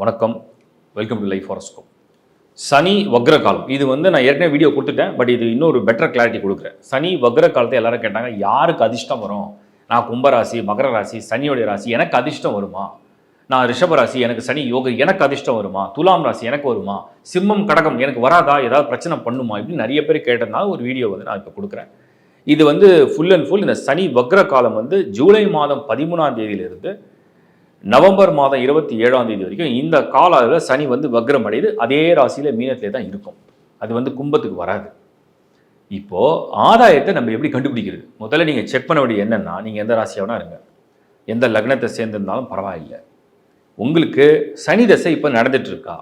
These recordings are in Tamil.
வணக்கம், வெல்கம் டு லைஃப் ஹாரோஸ்கோப். சனி வக்ர காலம் இது நான் ஏற்கனவே வீடியோ கொடுத்துட்டேன். பட் இது இன்னொரு பெட்டர் கிளாரிட்டி கொடுக்குறேன். சனி வக்ர காலத்தை எல்லாரும் கேட்டாங்க, யாருக்கு அதிர்ஷ்டம் வரும்? நான் கும்பராசி, மகர ராசி, சனியோடைய ராசி, எனக்கு அதிர்ஷ்டம் வருமா? நான் ரிஷப ராசி, எனக்கு சனி யோக, எனக்கு அதிர்ஷ்டம் வருமா? துலாம் ராசி எனக்கு வருமா? சிம்மம் கடகம் எனக்கு வராதா? ஏதாவது பிரச்சனை பண்ணுமா? இப்படி நிறைய பேர் கேட்டதுனால ஒரு வீடியோ நான் இப்போ கொடுக்குறேன். இது ஃபுல் அண்ட் ஃபுல் இந்த சனி வக்ர காலம் ஜூலை மாதம் 13ஆம் தேதியிலிருந்து நவம்பர் மாதம் 27ஆம் தேதி வரைக்கும் இந்த கால அளவில் சனி வக்ரம் அடையுது. அதே ராசியில் மீனத்திலே தான் இருக்கும். அது கும்பத்துக்கு வராது. இப்போது ஆதாயத்தை நம்ம எப்படி கண்டுபிடிக்கிறது? முதல்ல நீங்கள் செக் பண்ண வேண்டியது என்னென்னா, நீங்கள் எந்த ராசியாகனா இருங்க, எந்த லக்னத்தை சேர்ந்திருந்தாலும் பரவாயில்லை, உங்களுக்கு சனி தசை இப்போ நடந்துட்டுருக்கா?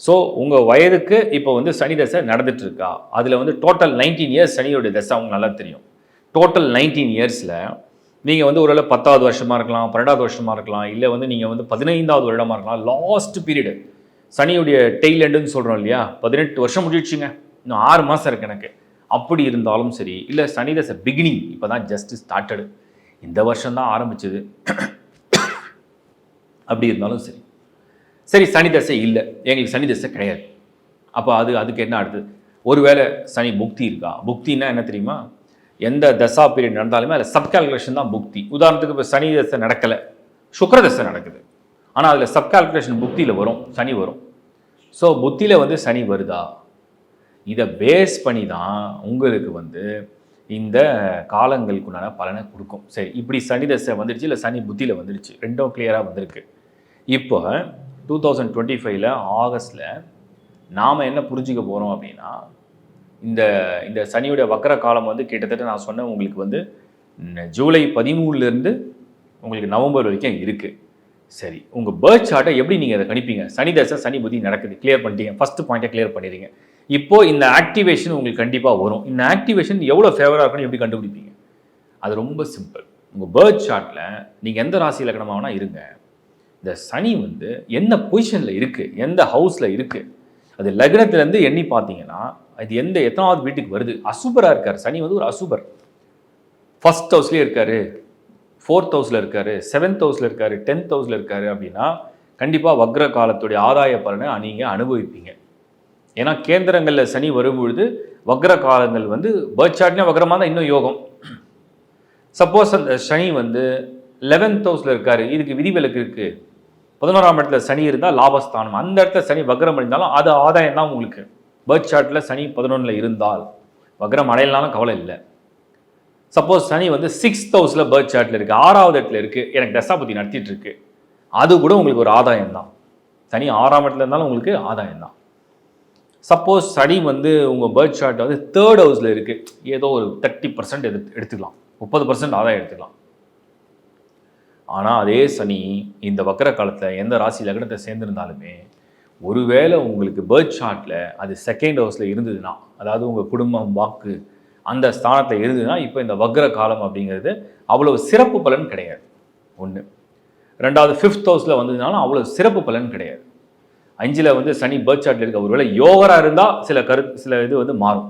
ஸோ உங்கள் வயதுக்கு இப்போ சனி தசை நடந்துட்டுருக்கா? அதில் டோட்டல் 19 இயர்ஸ் சனியோடைய தசை உங்களுக்கு நல்லா தெரியும். டோட்டல் 19 இயர்ஸில் நீங்கள் ஒரு 10வது வருஷமாக இருக்கலாம், 12வது வருஷமாக இருக்கலாம், இல்லை நீங்கள் 15வது வருடமாக இருக்கலாம். லாஸ்ட் பீரியடு சனியுடைய டெய்ல் எண்டுன்னு சொல்கிறோம் இல்லையா, 18 வருஷம் முடிச்சுங்க, இன்னும் 6 மாதம் இருக்குது எனக்கு. அப்படி இருந்தாலும் சரி, இல்லை சனி தசை பிகினிங் இப்போ தான் ஜஸ்ட் ஸ்டார்டடு, இந்த வருஷம்தான் ஆரம்பிச்சது, அப்படி இருந்தாலும் சரி, சரி சனி தசை இல்லை, எங்களுக்கு சனி தசை கிடையாது. அப்போ அதுக்கு என்ன அடுத்தது? ஒருவேளை சனி புக்தி இருக்கா? புக்தின்னா என்ன தெரியுமா? எந்த தசா பீரியட் நடந்தாலுமே அதில் சப்கால்குலேஷன் தான் புக்தி. உதாரணத்துக்கு இப்போ சனி தசை நடக்கலை, சுக்கிர தசை நடக்குது, ஆனால் அதில் சப்கால்குலேஷன் புக்தியில் வரும், சனி வரும். ஸோ புத்தியில் சனி வருதா? இதை பேஸ் பண்ணி தான் உங்களுக்கு இந்த காலங்களுக்குண்டான பலனை கொடுக்கும். சரி, இப்படி சனி தசை வந்துடுச்சு, இல்லை சனி புத்தியில் வந்துடுச்சு, ரெண்டும் கிளியராக வந்திருக்கு. இப்போ 2025 ஆகஸ்டில் நாம் என்ன புரிஞ்சிக்க போகிறோம் அப்படின்னா, இந்த சனியுடைய வக்கர காலம் கிட்டத்தட்ட நான் சொன்னேன் உங்களுக்கு ஜூலை 13லேருந்து உங்களுக்கு நவம்பர் வரைக்கும் இருக்குது. சரி, உங்கள் பர்த் சார்ட்டை எப்படி நீங்கள் அதை கணிப்பீங்க? சனி தசை சனி புத்தி நடக்குது, கிளியர் பண்ணிட்டீங்க, ஃபஸ்ட்டு பாயிண்ட்டை கிளியர் பண்ணிடுறீங்க. இப்போது இந்த ஆக்டிவேஷன் உங்களுக்கு கண்டிப்பாக வரும். இந்த ஆக்டிவேஷன் எவ்வளோ ஃபேவராக இருக்குன்னு எப்படி கண்டுபிடிப்பீங்க? அது ரொம்ப சிம்பிள். உங்கள் பர்த் சார்ட்டில் நீங்கள் எந்த ராசி லக்னமாகனா இருங்க, இந்த சனி என்ன பொசிஷனில் இருக்குது, எந்த ஹவுஸில் இருக்குது, அது லக்னத்திலேருந்து எண்ணி பார்த்தீங்கன்னா அது எத்தனாவது வீட்டுக்கு வருது. அசுபராக இருக்கார் சனி, ஒரு அசுபர். ஃபர்ஸ்ட் ஹவுஸ்லேயே இருக்கார், 4th ஹவுஸில் இருக்கார், 7th ஹவுஸில் இருக்கார், 10th ஹவுஸில் இருக்கார் அப்படின்னா கண்டிப்பாக வக்ர காலத்துடைய ஆதாய பலனை நீங்கள் அனுபவிப்பீங்க. ஏன்னா கேந்திரங்களில் சனி வரும்பொழுது வக்ர காலங்கள் பர்த் சார்ட்லேயும் வக்ரமாக தான் இன்னும் யோகம். சப்போஸ் அந்த சனி 11th ஹவுஸில் இருக்கார், இதுக்கு விதிவிலக்கு இருக்குது. 11ஆம் இடத்துல சனி இருந்தால் லாபஸ்தானம், அந்த இடத்துல சனி வக்ரம் அடைந்தாலும் அது ஆதாயம் தான் உங்களுக்கு. பர்த் சார்ட்டில் சனி 11ல் இருந்தால் வக்ரம் அடையலாலும் கவலை இல்லை. சப்போஸ் சனி 6th ஹவுஸில் பர்த் சார்ட்டில் இருக்குது, 6வது இடத்துல இருக்குது, எனக்கு தசாபதி நடத்திட்டு இருக்கு, அது கூட உங்களுக்கு ஒரு ஆதாயம் தான். சனி 6ஆம் இடத்துல இருந்தாலும் உங்களுக்கு ஆதாயம் தான். சப்போஸ் சனி உங்கள் பர்த் சார்ட் 3rd ஹவுஸில் இருக்குது, ஏதோ ஒரு 30% எடுத்துக்கலாம், 30% ஆதாயம் எடுத்துக்கலாம். ஆனால் அதே சனி இந்த வக்ர காலத்தில் எந்த ராசி லக்னத்தை சேர்ந்திருந்தாலுமே, ஒருவேளை உங்களுக்கு பர்த் சார்ட்டில் அது 2nd ஹவுஸில் இருந்ததுன்னா, அதாவது உங்கள் குடும்பம் வாக்கு அந்த ஸ்தானத்தில் இருந்ததுன்னா, இப்போ இந்த வக்ர காலம் அப்படிங்கிறது அவ்வளோ சிறப்பு பலன் கிடையாது. ஒன்று. ரெண்டாவது 5th ஹவுஸில் வந்ததுனாலும் அவ்வளோ சிறப்பு பலன் கிடையாது. 5ல் சனி பர்த் சார்ட்டில் இருக்க, ஒருவேளை யோகராக இருந்தால் சில இது மாறும்.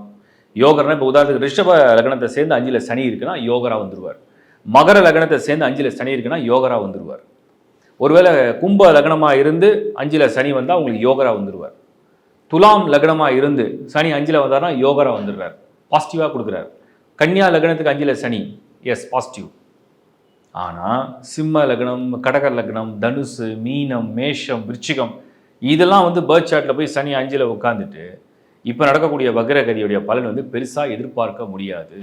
யோகர்னா இப்போ உதாரணத்துக்கு ரிஷப லக்னத்தை சேர்ந்து 5ல் சனி இருக்குன்னா யோகராக வந்துடுவார். மகர லக்னத்தை சேர்ந்து 5ல் சனி இருக்குன்னா யோகராக வந்துடுவார். ஒருவேளை கும்ப லக்னமாக இருந்து 5ல் சனி வந்தால் உங்களுக்கு யோகரா வந்துடுவார். துலாம் லக்னமாக இருந்து சனி 5ல் வந்தார்னா யோகரா வந்துடுறார், பாசிட்டிவாக கொடுக்குறார். கன்னியா லக்னத்துக்கு 5ல் சனி, எஸ் பாசிட்டிவ். ஆனால் சிம்ம லக்னம், கடக லக்னம், தனுசு, மீனம், மேஷம், விருச்சிகம் இதெல்லாம் பர்த் சார்ட்டில் போய் சனி 5ல் உட்காந்துட்டு இப்போ நடக்கக்கூடிய வக்ரகதியுடைய பலன் பெருசாக எதிர்பார்க்க முடியாது.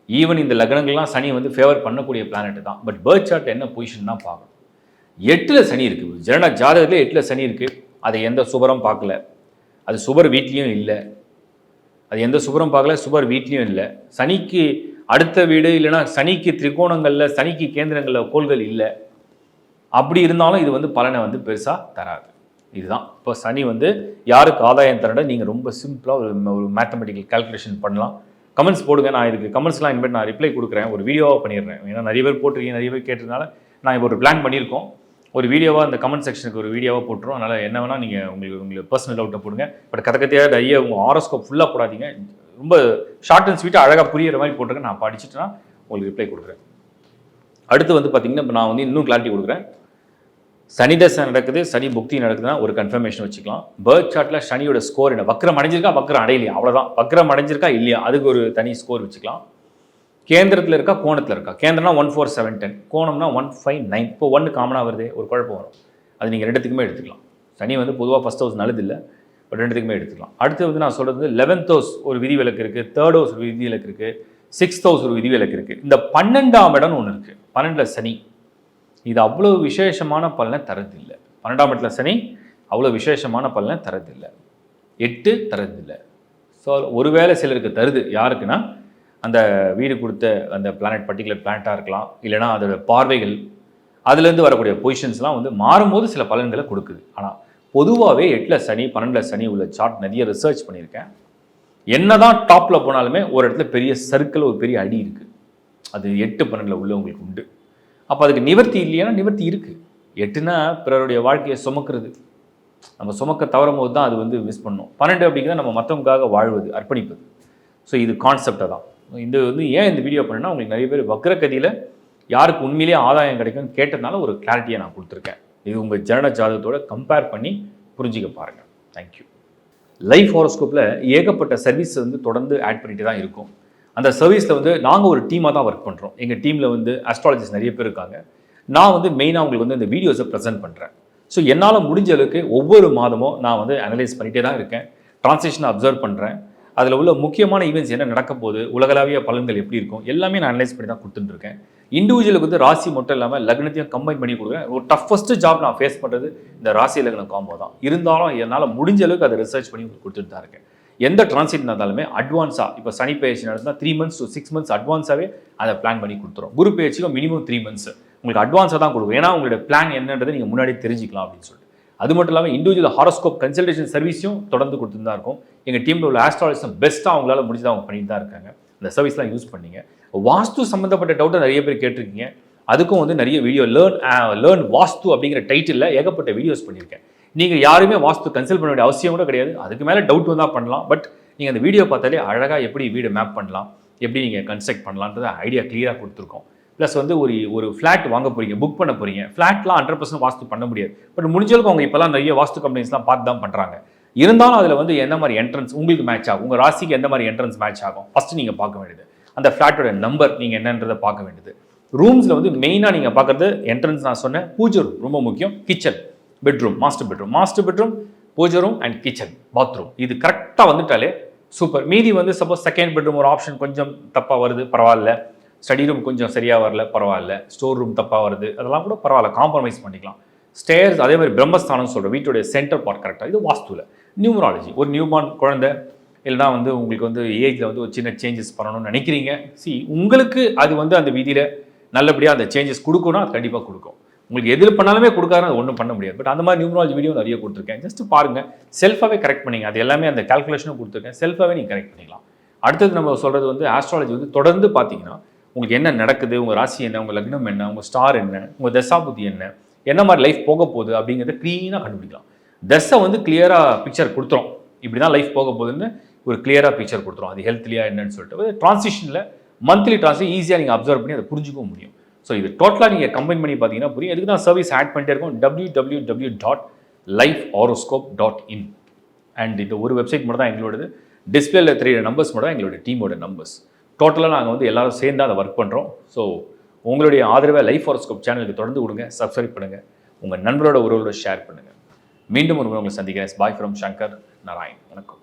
ஈவன் இந்த லக்னங்கள்லாம் சனி ஃபேவர் பண்ணக்கூடிய பிளானட் தான். பட் பர்த் சார்ட் என்ன பொசிஷன் தான் பார்க்கணும். 8ல் சனி இருக்குது, ஜனன ஜாதகத்தில் 8ல் சனி இருக்குது, அதை எந்த சுபரம் பார்க்கல, அது சுபர் வீட்லேயும் இல்லை, அது எந்த சுபரம் பார்க்கல, சுபர் வீட்லேயும் இல்லை. சனிக்கு அடுத்த வீடு இல்லைன்னா சனிக்கு திரிகோணங்களில் சனிக்கு கேந்திரங்களில் கோள்கள் இல்லை. அப்படி இருந்தாலும் இது பலனை பெருசாக தராது. இதுதான் இப்போ சனி யாருக்கு ஆதாயம் தரட நீங்கள் ரொம்ப சிம்பிளாக ஒரு மேத்தமெட்டிக்கல் கால்குலேஷன் பண்ணலாம். கமெண்ட்ஸ் போடுங்க, நான் இதுக்கு கமெண்ட்ஸ்லாம் இனிமேல் நான் ரிப்ளை கொடுக்குறேன், ஒரு வீடியோவாக பண்ணிடுறேன். ஏன்னா நிறைய பேர் போட்டிருக்கீங்க, நிறைய பேர் கேட்டதுனால நான் இப்போ ஒரு பிளான் பண்ணியிருக்கோம், ஒரு வீடியோவாக அந்த கமெண்ட் செக்ஷனுக்கு ஒரு வீடியோவாக போட்டுரும். அதனால் என்ன வேணால் நீங்கள் உங்களுக்கு பர்சனல் டவுட்டை போடுங்க. பட் கதையாக நிறைய உங்கள் ஹாரோஸ்கோப் ஃபுல்லாக போடாதீங்க, ரொம்ப ஷார்ட் அண்ட் ஸ்வீட்டாக அழகாக புரியிற மாதிரி போட்டிருக்கேன். நான் படிச்சுட்டுனா உங்களுக்கு ரிப்ளை கொடுக்குறேன். அடுத்து பார்த்தீங்கன்னா இப்போ நான் இன்னும் கிளாரிட்டி கொடுக்குறேன். சனி தசை நடக்குது, சனி புக்தி நடக்குதுன்னா ஒரு கன்ஃபர்மேஷன் வச்சுக்கலாம். பர்த் சார்ட்டில் சனியோட ஸ்கோர் என்ன, வக்ரம் அடைஞ்சிருக்கா வக்ரம் அடையலையா, அவ்வளோதான். வக்ரம் அடைஞ்சிருக்கா இல்லையா அதுக்கு ஒரு தனி ஸ்கோர் வச்சுக்கலாம். கேந்திரத்தில் இருக்கா கோணத்தில் இருக்கா, கேந்திரம்னா 14710, கோணம்னா 159. இப்போ 1 காமனாக வருது, ஒரு குழப்பம் வரும். அது நீங்கள் ரெண்டுத்துக்குமே எடுத்துக்கலாம். சனி வந்து பொதுவாக ஃபஸ்ட் ஹவுஸ் நல்லது இல்லை, பட் ரெண்டுத்துக்குமே எடுத்துக்கலாம். அடுத்து வந்து நான் சொல்கிறது 11th ஹவுஸ் ஒரு விதிவிலக்கு இருக்குது, 3rd ஹவுஸ் ஒரு விதிவிலக்கு இருக்குது, 6th ஹவுஸ் ஒரு விதிவிலக்கு இருக்குது. இந்த 12ஆம் இடம்னு ஒன்று இருக்குது, 12ல் சனி. இது அவ்வளோ விசேஷமான பலனை தரதில்லை. 12ஆம் இடத்துல சனி அவ்வளோ விசேஷமான பலனை தரதில்லை. 8 தரதில்லை. ஸோ ஒருவேளை சிலருக்கு தருது. யாருக்குன்னா அந்த வீடு கொடுத்த அந்த பிளானட், பர்டிகுலர் பிளானட்டாக இருக்கலாம், இல்லைனா அதோட பார்வைகள், அதுலேருந்து வரக்கூடிய பொசிஷன்ஸ்லாம் வந்து மாறும்போது சில பலன்களை கொடுக்குது. ஆனால் பொதுவாகவே 8ல் சனி 12ல் சனி உள்ள சார்ட் நிறைய ரிசர்ச் பண்ணியிருக்கேன். என்ன தான் டாப்பில் போனாலுமே ஒரு இடத்துல பெரிய சர்க்கிள், ஒரு பெரிய அடி இருக்குது. அது 8 12ல் உள்ளவங்களுக்கு உண்டு. அப்போ அதுக்கு நிவர்த்தி இல்லையானா நிவர்த்தி இருக்குது. 8னா பிறருடைய வாழ்க்கையை சுமக்கிறது, நம்ம சுமக்க தவறும் போது தான் அது வந்து மிஸ் பண்ணணும். 12 அப்படிங்கிறத நம்ம மற்றவங்களுக்காக வாழ்வது, அர்ப்பணிப்பது. ஸோ இது கான்செப்டை தான் இந்த வந்து ஏன் இந்த வீடியோ பண்ணேன்னா, உங்களுக்கு நிறைய பேர் வக்ரகதியில் யாருக்கு உண்மையிலேயே ஆதாயம் கிடைக்கும்னு கேட்டதுனால ஒரு கிளாரிட்டியை நான் கொடுத்துருக்கேன். இது உங்கள் ஜனன ஜாதகத்தோட கம்பேர் பண்ணி புரிஞ்சிக்க பாருங்கள். தேங்க்யூ. லைஃப் ஹாரோஸ்கோப்பில் ஏகப்பட்ட சர்வீஸ் வந்து தொடர்ந்து ஆட் பண்ணிட்டு தான் இருக்கும். அந்த சர்வீஸில் வந்து நாங்கள் ஒரு டீமாக தான் ஒர்க் பண்ணுறோம். எங்கள் டீமில் வந்து ஆஸ்ட்ராலஜிஸ்ட் நிறைய பேர் இருக்காங்க. நான் வந்து மெயினாக உங்களுக்கு வந்து இந்த வீடியோஸை ப்ரெசென்ட் பண்ணுறேன். ஸோ என்னால் முடிஞ்ச அளவுக்கு ஒவ்வொரு மாதமும் நான் வந்து அனலைஸ் பண்ணிகிட்டே தான் இருக்கேன். ட்ரான்ஸ்லேஷனை அப்சர்வ் பண்ணுறேன். அதில் உள்ள முக்கியமான ஈவெண்ட்ஸ் என்ன நடக்க போகுது, உலகளாவிய பலன்கள் எப்படி இருக்கும், எல்லாமே நான் அனலைஸ் பண்ணி தான் கொடுத்துட்டுருக்கேன். இண்டிவிஜுவலுக்கு வந்து ராசி மட்டும் இல்லாமல் லக்னத்தையும் கம்பைன் பண்ணி கொடுக்குறேன். ஒரு டஃபஸ்ட்டு ஜாப் நான் ஃபேஸ் பண்ணுறது இந்த ராசி லக்னம் காம்போ தான். இருந்தாலும் என்னால் முடிஞ்ச அளவுக்கு அதை ரிசர்ச் பண்ணி கொடுத்துட்டு தான் இருக்கேன். எந்த டிரான்சிட் நடந்தாலுமே அட்வான்ஸாக, இப்போ சனி பயிற்சி நடந்தால் 3 months to 6 months அட்வான்ஸாகவே அதை பிளான் பண்ணி கொடுத்துரும். குரு பயிற்சிக்கும் மினிமம் 3 months உங்களுக்கு அட்வான்ஸாக தான் கொடுக்கும். ஏன்னா உங்களோட பிளான் என்னன்றதை நீங்கள் முன்னாடி தெரிஞ்சிக்கலாம் அப்படின்னு சொல்லிட்டு. அது மட்டும் இல்லாமல் இண்டிவிஜுவல் ஹாரோஸ்கோப் கன்சல்டேஷன் சர்வீஸும் தொடர்ந்து கொடுத்துட்டு தான் இருக்கும். எங்கள் டீமில் உள்ள ஆஸ்ட்ராலஜிஸ்டும் பெஸ்ட்டாக அவங்களால முடிஞ்சதாக அவங்க பண்ணிட்டு தான் இருக்காங்க. இந்த சர்வீஸ்லாம் யூஸ் பண்ணிங்க. வாஸ்து சம்மந்தப்பட்ட டவுட்டை நிறைய பேர் கேட்டிருக்கீங்க. அதுக்கும் வந்து நிறைய வீடியோ லேர்ன் வாஸ்து அப்படிங்கிற டைட்டிலில் ஏகப்பட்ட வீடியோஸ் பண்ணியிருக்கேன். நீங்கள் யாருமே வாஸ்து கன்சல்ட் பண்ண வேண்டிய அவசியம் கூட கிடையாது. அதுக்கு மேலே டவுட் வந்தால் பண்ணலாம். பட் நீங்கள் அந்த வீடியோ பார்த்தாலே அழகாக எப்படி வீடு மேப் பண்ணலாம், எப்படி நீங்கள் கன்ஸ்ட்ரக்ட் பண்ணலான்றது ஐடியா கிளியராக கொடுத்துருக்கோம். ப்ளஸ் வந்து ஒரு ஃப்ளாட் வாங்க போகிறீங்க, புக் பண்ண போகிறீங்க. ஃப்ளாட்லாம் 100% வாஸ்து பண்ண முடியாது. பட் முடிஞ்சளவுக்கு அவங்க இப்போலாம் நிறைய வாஸ்து கம்பெனிஸ்லாம் பார்த்து தான் பண்ணுறாங்க. இருந்தாலும் அதில் வந்து எந்த மாதிரி என்ட்ரன்ஸ் உங்களுக்கு மேட்ச் ஆகும், உங்கள் ராசிக்கு எந்த மாதிரி என்ட்ரன்ஸ் மேட்ச் ஆகும் ஃபஸ்ட்டு நீங்கள் பார்க்க வேண்டியது. அந்த ஃப்ளாட்டோட நம்பர் நீங்கள் என்னன்றதை பார்க்க வேண்டியது. ரூம்ஸில் வந்து மெயினாக நீங்கள் பார்க்குறது என்ட்ரன்ஸ் நான் சொன்னேன், பூஜை ரூம் ரொம்ப முக்கியம், கிச்சன், பெட்ரூம், மாஸ்டர் பெட்ரூம், பூஜை ரூம் அண்ட் கிச்சன், பாத்ரூம். இது கரெக்டாக வந்துட்டாலே சூப்பர். மீதி வந்து சப்போஸ் செகண்ட் பெட்ரூம் ஒரு ஆப்ஷன் கொஞ்சம் தப்பாக வருது, பரவாயில்ல. ஸ்டடி ரூம் கொஞ்சம் சரியாக வரல, பரவாயில்ல. ஸ்டோர் ரூம் தப்பாக வருது, அதெல்லாம் கூட பரவாயில்ல, காம்ப்ரமைஸ் பண்ணிக்கலாம். ஸ்டேர்ஸ் அதே மாதிரி பிரம்மஸ்தானம் சொல்கிற வீட்டுடைய சென்டர் பார்ட் கரெக்டாக. இது வாஸ்துவில். நியூமராலஜி, ஒரு நியூபார்ன் குழந்தை இல்லைனா வந்து உங்களுக்கு வந்து ஏஜில் வந்து ஒரு சின்ன சேஞ்சஸ் பண்ணணும்னு நினைக்கிறீங்க. உங்களுக்கு அது வந்து அந்த விதியில் நல்லபடியாக அந்த சேஞ்சஸ் கொடுக்கணும், அது கண்டிப்பாக கொடுக்கும். உங்களுக்கு எதில் பண்ணாலுமே கொடுக்காது, அது ஒன்றும் பண்ண முடியாது. பட் அந்த மாதிரி நியூமராலஜி வீடியோ நிறைய கொடுத்துருக்கேன். ஜஸ்ட் பாருங்கள், செல்ஃபாகவே கரெக்ட் பண்ணிங்க. அது எல்லாமே அந்த கால்குலேஷனும் கொடுத்துருக்கேன், செல்ஃபாகவே நீங்கள் கரெக்ட் பண்ணிக்கலாம். அடுத்தது நம்ம சொல்கிறது வந்து ஆஸ்ட்ராலஜி வந்து தொடர்ந்து பார்த்தீங்கன்னா உங்களுக்கு என்ன நடக்குது, உங்கள் ராசி என்ன, உங்கள் லக்னம் என்ன, உங்கள் ஸ்டார் என்ன, உங்கள் தசாபுத்தி என்ன மாதிரி லைஃப் போக போகுது அப்படிங்கிறத க்ளீனாக கண்டுபிடிக்கலாம். தசை வந்து கிளியராக பிக்சர் கொடுத்துரும், இப்படி தான் லைஃப் போக போகுதுன்னு ஒரு கிளியராக பிக்சர் கொடுத்துரும். அது ஹெல்த்லியா என்னன்னு சொல்லிட்டு ட்ரான்சிஷனில் மந்த்லி ட்ரான்சிஷன் ஈஸியாக நீங்கள் அப்சர்வ் பண்ணி அதை புரிஞ்சுக்கவும் முடியும். ஸோ இது டோட்டலாக நீங்கள் கம்பைன் பண்ணி பார்த்தீங்கன்னா புரியும். எதுக்கு தான் சர்வீஸ் ஆட் பண்ணிட்டே இருக்கோம், www.lifehoroscope.in. அண்ட் இந்த ஒரு வெப்சைட் மட்டும் தான் எங்களோடது. டிஸ்பிளேல தெரியிற நம்பர்ஸ் மட்டும் தான் எங்களோட டீமோட நம்பர்ஸ். டோட்டலாக நாங்கள் வந்து எல்லாரும் சேர்ந்து அதை ஒர்க் பண்ணுறோம். ஸோ உங்களுடைய ஆதரவை லைஃப் ஹாரோஸ்கோப் சேனலுக்கு தொடர்ந்து கொடுங்க, சப்ஸ்கிரைப் பண்ணுங்கள், உங்கள் நண்பரோட உறவோட ஷேர் பண்ணுங்கள். மீண்டும் ஒரு உங்களை சந்திக்கிறேன். Bye from Shankar Narayan. வணக்கம்.